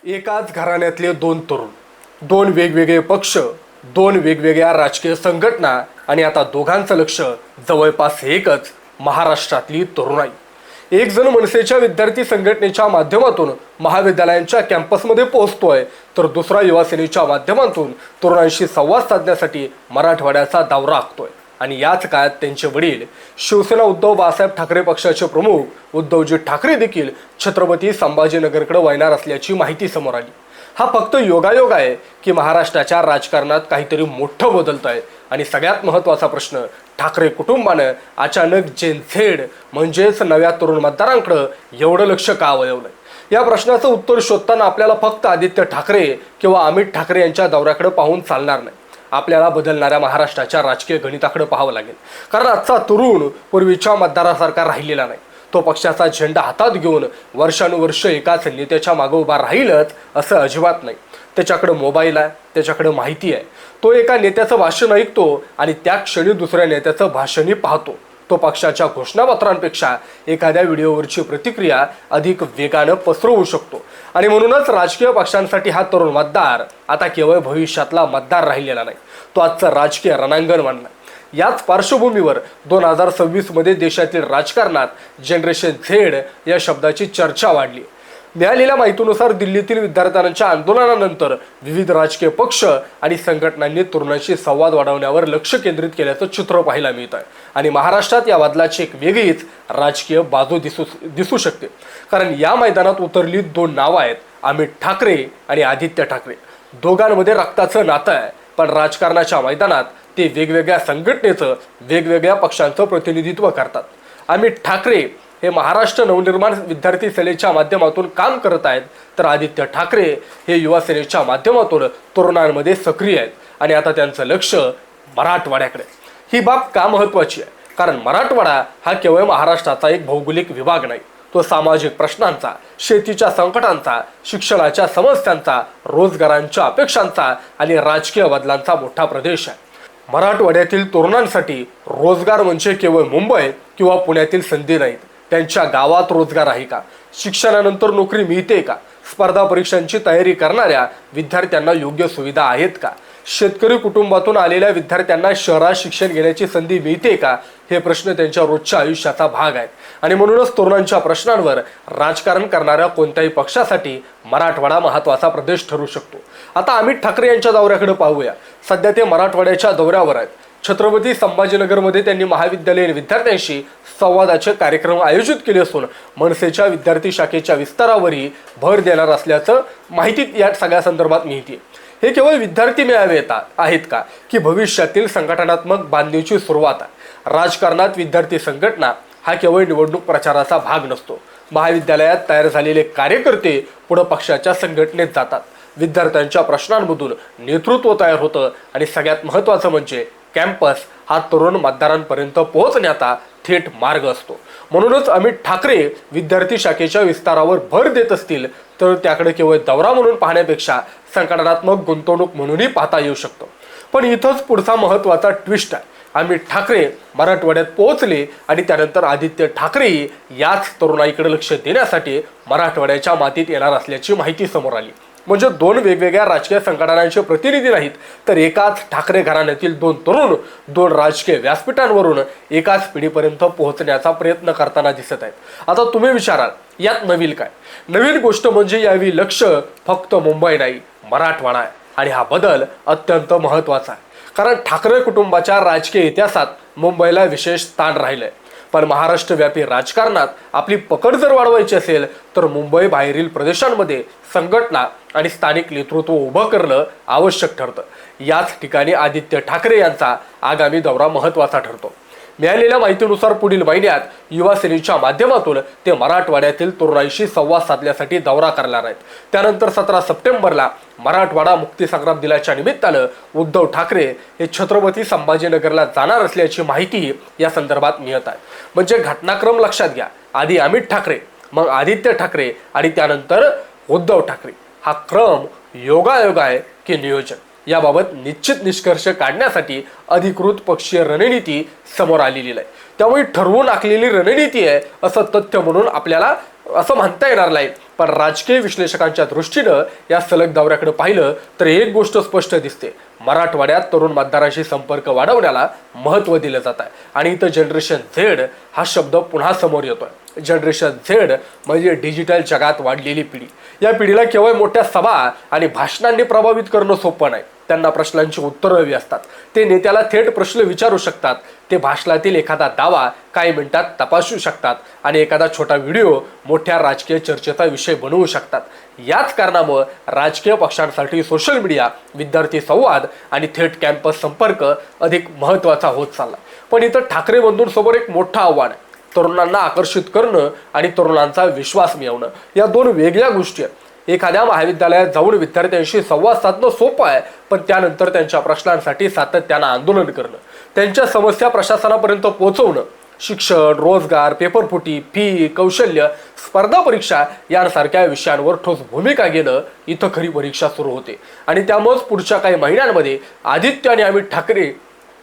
एकाच घराण्यातले दोन तरुण, दोन वेगवेगळे पक्ष, दोन वेगवेगळ्या राजकीय संघटना आणि आता दोघांचं लक्ष जवळपास एकच, महाराष्ट्रातली तरुणाई. एक जण मनसेच्या विद्यार्थी संघटनेच्या माध्यमातून महाविद्यालयांच्या कॅम्पसमध्ये पोहोचतोय, तर दुसरा युवासेनेच्या माध्यमातून तरुणांशी संवाद साधण्यासाठी मराठवाड्याचा दौरा आखतोय. आणि याच काळात त्यांचे वडील शिवसेना उद्धव बाळासाहेब ठाकरे पक्षाचे प्रमुख उद्धवजी ठाकरे देखील छत्रपती संभाजीनगरकडे वळणार असल्याची माहिती समोर आली. हा फक्त योगायोग आहे की महाराष्ट्राच्या राजकारणात काहीतरी मोठं बदलत आहे? आणि सगळ्यात महत्त्वाचा प्रश्न, ठाकरे कुटुंबानं अचानक जेन झेड म्हणजेच नव्या तरुण मतदारांकडे एवढं लक्ष का वळवलंय? या प्रश्नाचं उत्तर शोधताना आपल्याला फक्त आदित्य ठाकरे किंवा अमित ठाकरे यांच्या दौऱ्याकडे पाहून चालणार नाही. आपल्याला बदलणाऱ्या महाराष्ट्राच्या राजकीय गणिताकडे पाहावं लागेल. कारण आजचा तरुण पूर्वीच्या मतदारासारखा राहिलेला नाही. तो पक्षाचा झेंडा हातात घेऊन वर्षानुवर्ष एकाच नेत्याच्या मागे उभा राहीलच असं अजिबात नाही. त्याच्याकडे मोबाईल आहे, त्याच्याकडे माहिती आहे. तो एका नेत्याचं भाषण ऐकतो आणि त्या क्षणी दुसऱ्या नेत्याचं भाषणही पाहतो. तो पक्षाच्या घोषणापत्रांपेक्षा एखाद्या व्हिडिओवरची प्रतिक्रिया अधिक वेगानं पसरवू शकतो. आणि म्हणूनच राजकीय पक्षांसाठी हा तरुण मतदार आता केवळ भविष्यातला मतदार राहिलेला नाही, तो आजचं राजकीय रणांगण मानला. याच पार्श्वभूमीवर 2026 मध्ये देशातील राजकारणात जनरेशन झेड या शब्दाची चर्चा वाढली. मिळालेल्या माहितीनुसार दिल्लीतील विद्यार्थ्यांच्या आंदोलनानंतर विविध राजकीय पक्ष आणि संघटनांनी तरुणांशी संवाद वाढवण्यावर लक्ष केंद्रित केल्याचं चित्र पाहायला मिळत आहे. आणि महाराष्ट्रात या बदलाची एक वेगळीच राजकीय बाजू दिसू शकते. कारण या मैदानात उतरली दोन नावं आहेत, अमित ठाकरे आणि आदित्य ठाकरे. दोघांमध्ये रक्ताचं नातं आहे, पण राजकारणाच्या मैदानात ते वेगवेगळ्या संघटनेचं, वेगवेगळ्या पक्षांचं प्रतिनिधित्व करतात. अमित ठाकरे हे महाराष्ट्र नवनिर्माण विद्यार्थी सेनेच्या माध्यमातून काम करत आहेत, तर आदित्य ठाकरे हे युवा सेनेच्या माध्यमातून तरुणांमध्ये सक्रिय आहेत. आणि आता त्यांचं लक्ष मराठवाड्याकडे. ही बाब का महत्त्वाची आहे? कारण मराठवाडा हा केवळ महाराष्ट्राचा एक भौगोलिक विभाग नाही, तो सामाजिक प्रश्नांचा, शेतीच्या संकटांचा, शिक्षणाच्या समस्यांचा, रोजगारांच्या अपेक्षांचा आणि राजकीय बदलांचा मोठा प्रदेश आहे. मराठवाड्यातील तरुणांसाठी रोजगार म्हणजे केवळ मुंबई किंवा पुण्यातील संधी नाहीत. त्यांच्या गावात रोजगार आहे का? शिक्षणानंतर नोकरी मिळते का? स्पर्धा परीक्षांची तयारी करणाऱ्या विद्यार्थ्यांना योग्य सुविधा आहेत का? शेतकरी कुटुंबातून आलेल्या विद्यार्थ्यांना शहरात शिक्षण घेण्याची संधी मिळते का? हे प्रश्न त्यांच्या रोजच्या आयुष्याचा भाग आहेत. आणि म्हणूनच तरुणांच्या प्रश्नांवर राजकारण करणाऱ्या कोणत्याही पक्षासाठी मराठवाडा महत्त्वाचा प्रदेश ठरू शकतो. आता अमित ठाकरे यांच्या दौऱ्याकडे पाहूया. सध्या ते मराठवाड्याच्या दौऱ्यावर आहेत. छत्रपती संभाजीनगरमध्ये त्यांनी महाविद्यालयीन विद्यार्थ्यांशी संवादाचे कार्यक्रम आयोजित केले असून मनसेच्या विद्यार्थी शाखेच्या विस्तारावरही भर देणार असल्याचं माहिती या सगळ्या संदर्भात मिळते. हे केवळ विद्यार्थी मेळावे आहेत का, की भविष्यातील संघटनात्मक बांधणीची सुरुवात आहे? राजकारणात विद्यार्थी संघटना हा केवळ निवडणूक प्रचाराचा भाग नसतो. महाविद्यालयात तयार झालेले कार्यकर्ते पुढे पक्षाच्या संघटनेत जातात. विद्यार्थ्यांच्या प्रश्नांमधून नेतृत्व तयार होतं. आणि सगळ्यात महत्त्वाचं म्हणजे कॅम्पस हा तरुण मतदारांपर्यंत पोहोचण्याचा थेट मार्ग असतो. म्हणूनच अमित ठाकरे विद्यार्थी शाखेच्या विस्तारावर भर देत असतील तर त्याकडे केवळ दौरा म्हणून पाहण्यापेक्षा संघटनात्मक गुंतवणूक म्हणूनही पाहता येऊ शकतो. पण इथंच पुढचा महत्त्वाचा ट्विस्ट आहे. अमित ठाकरे मराठवाड्यात पोहोचले आणि त्यानंतर आदित्य ठाकरेही याच तरुणाईकडे लक्ष देण्यासाठी मराठवाड्याच्या मातीत येणार असल्याची माहिती समोर आली. म्हणजे दोन वेगवेगळ्या राजकीय संघटनांचे प्रतिनिधी नाहीत, तर एकाच ठाकरे घराण्यातील दोन तरुण दोन राजकीय व्यासपीठांवरून एकाच पिढीपर्यंत पोहोचण्याचा प्रयत्न करताना दिसत आहेत. आता तुम्ही विचाराल, यात नवीन काय? नवीन गोष्ट म्हणजे यावेळी लक्ष फक्त मुंबई नाही, मराठवाडा आहे. आणि हा बदल अत्यंत महत्त्वाचा आहे. कारण ठाकरे कुटुंबाच्या राजकीय इतिहासात मुंबईला विशेष स्थान राहिलंय. पण महाराष्ट्रव्यापी राजकारणात आपली पकड जर वाढवायची असेल तर मुंबई बाहेरील प्रदेशांमध्ये संघटना आणि स्थानिक नेतृत्व उभं करणं आवश्यक ठरतं. याच ठिकाणी आदित्य ठाकरे यांचा आगामी दौरा महत्त्वाचा ठरतो. मिळालेल्या माहितीनुसार पुढील महिन्यात युवा सेनेच्या माध्यमातून ते मराठवाड्यातील तरुणाईशी संवाद साधण्यासाठी दौरा करणार आहेत. त्यानंतर 17 सप्टेंबरला मराठवाडा मुक्तीसंग्राम दिनाच्या निमित्तानं उद्धव ठाकरे हे छत्रपती संभाजीनगरला जाणार असल्याची माहिती या संदर्भात मिळत आहे. म्हणजे घटनाक्रम लक्षात घ्या. आधी अमित ठाकरे, मग आदित्य ठाकरे आणि त्यानंतर उद्धव ठाकरे. हा क्रम योगायोग आहे की नियोजन? याबाबत निश्चित निष्कर्ष काढण्यासाठी अधिकृत पक्षीय रणनीती समोर आलेली आहे. त्यामुळे ठरवून आखलेली रणनीती आहे असं तथ्य म्हणून आपल्याला असं म्हणता येणार नाही पण राजकीय विश्लेषकांच्या दृष्टीनं या सलग दौऱ्याकडे पाहिलं तर एक गोष्ट स्पष्ट दिसते, मराठवाड्यात तरुण मतदारांशी संपर्क वाढवण्याला महत्त्व दिलं जात आहे आणि इथं जनरेशन झेड हा शब्द पुन्हा समोर येतोय। जनरेशन झेड म्हणजे डिजिटल जगात वाढलेली पिढी। या पिढीला केवळ मोठ्या सभा आणि भाषणांनी प्रभावित करणं सोपं नाही। त्यांना प्रश्नांची उत्तरं हवी असतात, ते नेत्याला थेट प्रश्न विचारू शकतात, ते भाषणातील एखादा दावा काही मिनिटात तपासू शकतात आणि एखादा छोटा व्हिडिओ मोठ्या राजकीय चर्चेचा विषय बनवू शकतात। याच कारणामुळे राजकीय पक्षांसाठी सोशल मीडिया, विद्यार्थी संवाद आणि थेट कॅम्पस संपर्क अधिक महत्त्वाचा होत चालला। पण इथं ठाकरे बंधूंसमोर एक मोठं आव्हान आहे, तरुणांना आकर्षित करणं आणि तरुणांचा विश्वास मिळवणं। या दोन वेगळ्या गोष्टी आहेत। एखाद्या महाविद्यालयात जाऊन विद्यार्थ्यांशी संवाद साधणं सोपं आहे, पण त्यानंतर त्यांच्या प्रश्नांसाठी सातत्यानं आंदोलन करणं, त्यांच्या समस्या प्रशासनापर्यंत पोहोचवणं, शिक्षण, रोजगार, पेपरफुटी, फी, कौशल्य, स्पर्धा परीक्षा यांसारख्या विषयांवर ठोस भूमिका घेणं इथं खरी परीक्षा सुरू होते। आणि त्यामुळेच पुढच्या काही महिन्यांमध्ये आदित्य आणि अमित ठाकरे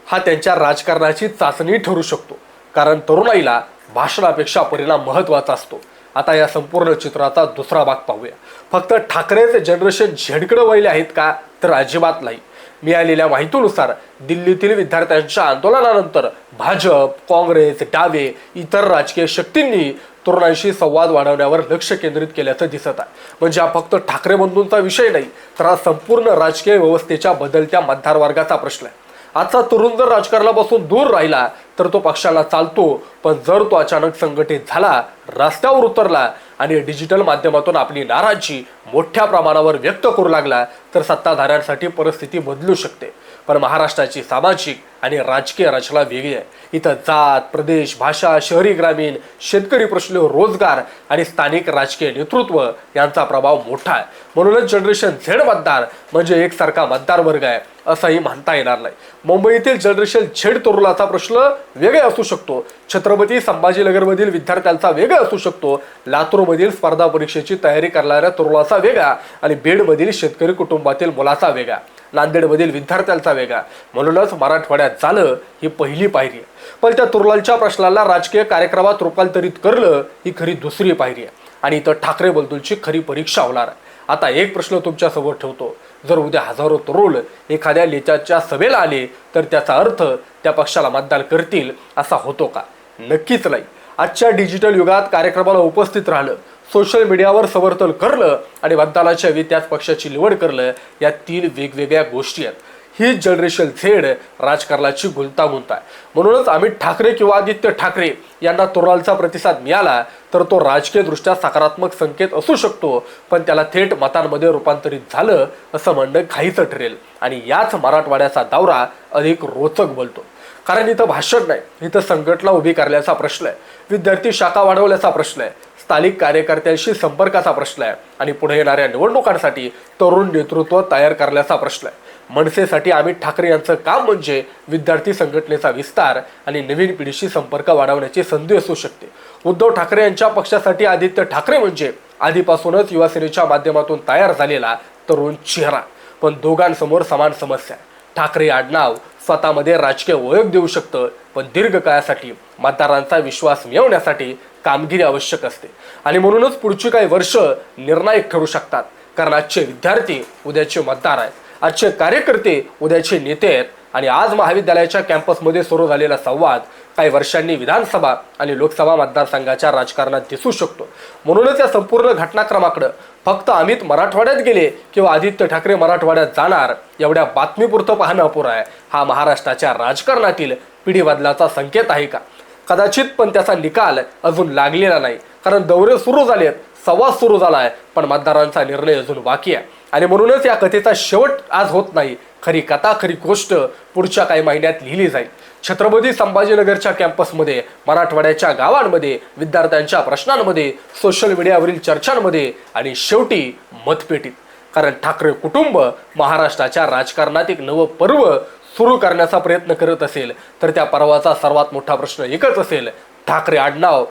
हा त्यांच्या राजकारणाची चाचणी ठरू शकतो, कारण तरुणाईला भाषणापेक्षा परिणाम महत्त्वाचा असतो। आता या संपूर्ण चित्राचा दुसरा भाग पाहूया। फक्त ठाकरेच जनरेशन झेडकडे वळले आहेत का, तर अजिबात नाही। मिळालेल्या माहितीनुसार दिल्लीतील विद्यार्थ्यांच्या आंदोलनानंतर भाजप, काँग्रेस, डावे इतर राजकीय शक्तींनी तरुणांशी संवाद वाढवण्यावर लक्ष केंद्रित केल्याचं दिसत आहे। म्हणजे हा फक्त ठाकरे बंधूंचा विषय नाही, तर हा संपूर्ण राजकीय व्यवस्थेच्या बदलत्या मतदार वर्गाचा प्रश्न आहे। आजचा तरुण जर राजकारणापासून दूर राहिला तर तो पक्षाला चालतो, पण जर तो अचानक संघटित झाला, रस्त्यावर उतरला आणि डिजिटल माध्यमातून आपली नाराजी मोठ्या प्रमाणावर व्यक्त करू लागला तर सत्ताधाऱ्यांसाठी परिस्थिती बदलू शकते। पण महाराष्ट्राची सामाजिक आणि राजकीय रचना वेगळी आहे। इथं जात, प्रदेश, भाषा, शहरी ग्रामीण, शेतकरी प्रश्न, रोजगार आणि स्थानिक राजकीय नेतृत्व यांचा प्रभाव मोठा आहे। म्हणूनच जनरेशन झेड मतदार म्हणजे एकसारखा मतदार वर्ग आहे असंही म्हणता येणार नाही। मुंबईतील जनरेशन झेड तरुणाचा प्रश्न वेगळा असू शकतो, छत्रपती संभाजीनगरमधील विद्यार्थ्यांचा वेगळा असू शकतो, लातूरमधील स्पर्धा परीक्षेची तयारी करणाऱ्या तरुणाचा वेगळा आणि बीडमधील शेतकरी कुटुंबातील मुलाचा वेगळा, नांदेडमधील विद्यार्थ्यांचा वेगळा। म्हणूनच मराठवाड्यात झालं ही पहिली पायरी आहे, पण त्या तरुणांच्या प्रश्नाला राजकीय कार्यक्रमात रूपांतरित करणं ही खरी दुसरी पायरी आहे आणि इथं ठाकरे बंधूंची खरी परीक्षा होणार आहे। आता एक प्रश्न तुमच्या समोर ठेवतो, जर उद्या हजारो तरुण एखाद्या नेत्याच्या सभेला आले तर त्याचा अर्थ त्या पक्षाला मतदान करतील असा होतो का? नक्कीच नाही। आजच्या डिजिटल युगात कार्यक्रमाला उपस्थित राहणं, सोशल मीडियावर समर्थन करणं आणि मतदानाच्या वेळी त्याच पक्षाची निवड करणं या तीन वेगवेगळ्या गोष्टी आहेत। ही जनरेशन झेड राजकारणाची गुंतागुंत आहे। म्हणूनच अमित ठाकरे किंवा आदित्य ठाकरे यांना तरुणांचा प्रतिसाद मिळाला तर तो राजकीयदृष्ट्या सकारात्मक संकेत असू शकतो, पण त्याला थेट मतांमध्ये रूपांतरित झालं असं म्हणणं घाईचं ठरेल आणि याच मराठवाड्याचा दौरा अधिक रोचक बोलतो। कारण इथं भाषण नाही, इथं संघटना उभी करण्याचा प्रश्न आहे, विद्यार्थी शाखा वाढवण्याचा प्रश्न आहे, स्थानिक कार्यकर्त्यांशी संपर्काचा प्रश्न आहे आणि पुढे येणाऱ्या निवडणुकांसाठी तरुण नेतृत्व तयार करण्याचा प्रश्न आहे। मनसेसाठी अमित ठाकरे यांचं काम म्हणजे विद्यार्थी संघटनेचा विस्तार आणि नवीन पिढीशी संपर्क वाढवण्याची संधी असू शकते। उद्धव ठाकरे यांच्या पक्षासाठी आदित्य ठाकरे म्हणजे आधीपासूनच युवासेनेच्या माध्यमातून तयार झालेला तरुण चेहरा, पण दोघांसमोर समान समस्या आहे। ठाकरे आडनाव स्वतःमध्ये राजकीय ओळख देऊ शकतं, पण दीर्घकाळासाठी मतदारांचा विश्वास मिळवण्यासाठी कामगिरी आवश्यक असते आणि म्हणूनच पुढची काही वर्ष निर्णायक ठरू शकतात। कारण आजचे विद्यार्थी उद्याचे मतदार आहेत, आजचे कार्यकर्ते उद्याचे नेते आहेत आणि आज महाविद्यालयाच्या कॅम्पसमध्ये सुरू झालेला संवाद काही वर्षांनी विधानसभा आणि लोकसभा मतदारसंघाच्या राजकारणात दिसू शकतो। म्हणूनच या संपूर्ण घटनाक्रमाकडे फक्त अमित मराठवाड्यात गेले किंवा आदित्य ठाकरे मराठवाड्यात जाणार एवढ्या बातमीपुरतं पाहणं अपुरं आहे। हा महाराष्ट्राच्या राजकारणातील पिढी बदलाचा संकेत आहे का? कदाचित, पण त्याचा निकाल अजून लागलेला नाही, कारण दौरे सुरू झालेत, संवाद सुरू झालाय, पण मतदारांचा निर्णय अजून बाकी आहे आणि म्हणूनच या कथेचा शेवट आज होत नाही। खरी कथा, खरी गोष्ट पुढच्या काही महिन्यात लिहिली जाईल। छत्रपती संभाजीनगरच्या कॅम्पसमध्ये, मराठवाड्याच्या गावांमध्ये, विद्यार्थ्यांच्या प्रश्नांमध्ये, सोशल मीडियावरील चर्चांमध्ये आणि शेवटी मतपेटीत। कारण ठाकरे कुटुंब महाराष्ट्राच्या राजकारणात एक नवं पर्व सुरू करण्याचा प्रयत्न करत असेल तर त्या पर्वाचा सर्वात मोठा प्रश्न एकच असेल, ठाकरे आडनाव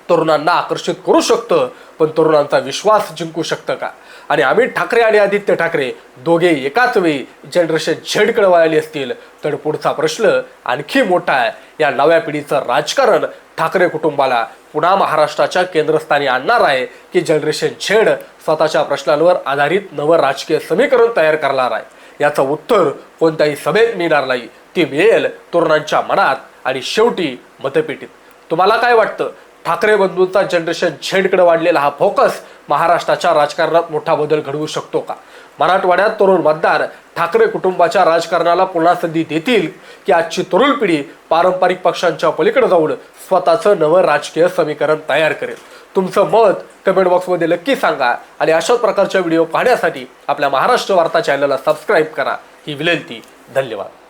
तरुणांना आकर्षित करू शकतं, पण तरुणांचा विश्वास जिंकू शकतं का? आणि अमित ठाकरे आणि आदित्य ठाकरे दोघे एकाच वेळी जनरेशन झेडकडे वळाले असतील तर पुढचा प्रश्न आणखी मोठा आहे। या नव्या पिढीचं राजकारण ठाकरे कुटुंबाला पुन्हा महाराष्ट्राच्या केंद्रस्थानी आणणार आहे की जनरेशन झेड स्वतःच्या प्रश्नांवर आधारित नवं राजकीय समीकरण तयार करणार आहे? याचं उत्तर कोणत्याही सभेत मिळणार नाही, ती मिळेल तरुणांच्या मनात आणि शेवटी मतपेटीत. तुम्हाला काय वाटतं? ठाकरे बंधूंचा जनरेशन झेडकडे वाढलेला हा फोकस महाराष्ट्राच्या राजकारणात मोठा बदल घडवू शकतो का? मराठवाड्यात तरुण मतदार ठाकरे कुटुंबाच्या राजकारणाला पुन्हा संधी देतील की आजची तरुण पिढी पारंपरिक पक्षांच्या पलीकडे जाऊन स्वतःचं नवं राजकीय समीकरण तयार करेल? तुमचं मत कमेंट बॉक्समध्ये नक्की सांगा आणि अशाच प्रकारच्या व्हिडिओ पाहण्यासाठी आपल्या महाराष्ट्र वार्ता चॅनलला सबस्क्राईब करा ही विनंती. धन्यवाद.